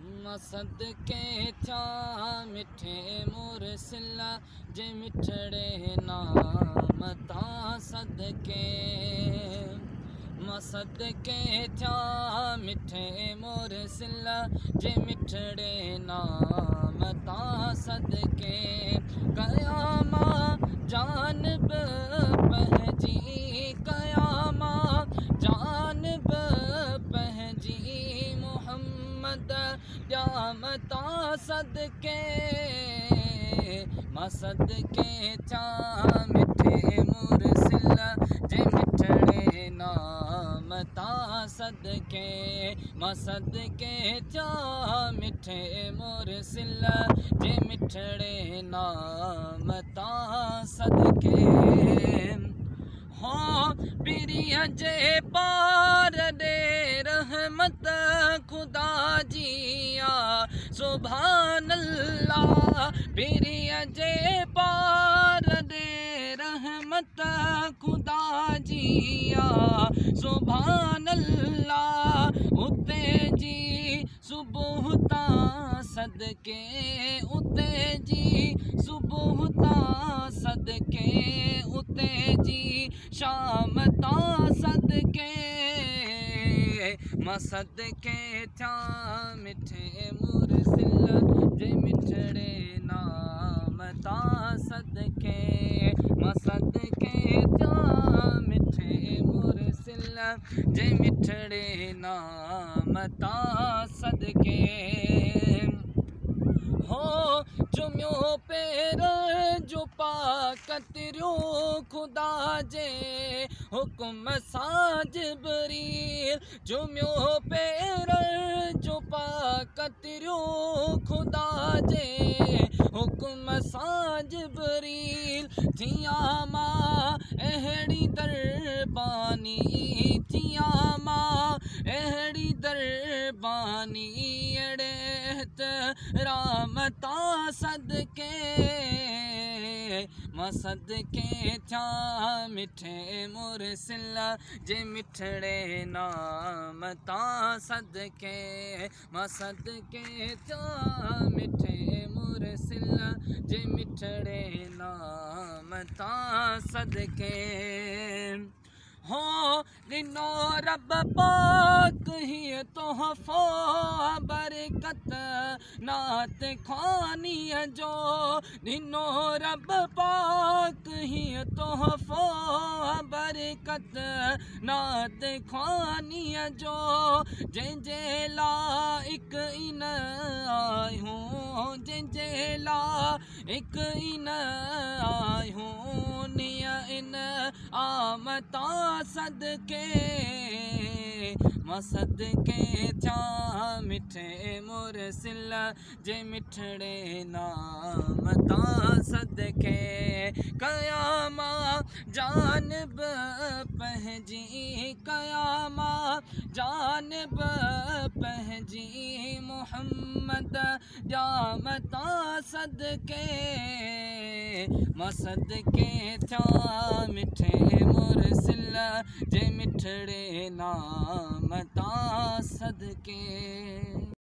सदके थ्या मिठे मुरसिला जे मिठड़े नाम ता सदके सदके थ्या मिठे मुरसिला जे मिठड़े नाम ता सदके कयामा जानब पहजी कयामा जानब पहजी मोहम्मद क़यामता सदके सदके थ्या मिठे मुरसिला जे मिठड़े नाम ता सदके सदके थ्या मिठे मुरसिला जे मिठड़े नाम ता सदके हो पिरिया जे पार दे रहमत खुदा जिया सुभान अल्लाह पिरिया जे पार दे रहमत खुदा जिया सुभान अल्लाह उते जी सुबह ता सदके उते जी सुबह ता सदके उते जी शाम ता सदके सदके थ्या मिठे मुरसिला जे मिठड़े नाम ता सदके सदके थ्या मिठे मुरसिला जे मिठड़े नाम ता सदके हो जुम्यो पैर जो पाकतिरो खुदा जे हुक्म साजिबरील जुम्यो पैर जो पाकतिरो खुदा जे हुक्म साजिबरील थिया मां अहड़ी दरबानी थिया मां अहड़ी दरबानी अड़ेत रामता सदके सदके थ्या मिठे मुरसिला जे मिठड़े नाम ता सदके सदके थ्या मिठे मुरसिला जे मिठड़े नाम ता सदके हो दिनो रब पाक ही तोहफो बरकत नात खानी जो दिनो रब पाक ही तोहफो बरकत नात खानी जो जंहिंजे ला एक इन आयूं जंहिंजे ला एक इन आयूं निया इन आमता सदके सदके थ्या मिठे मुरसिला जे मिठड़े नाम ता सदके कयामा जानब पहजी कयामा जानब पहजी मोहम्मद क़यामता सदके सदके थ्या मिठे मुरसिला जे मिठड़े नाम ता सदके।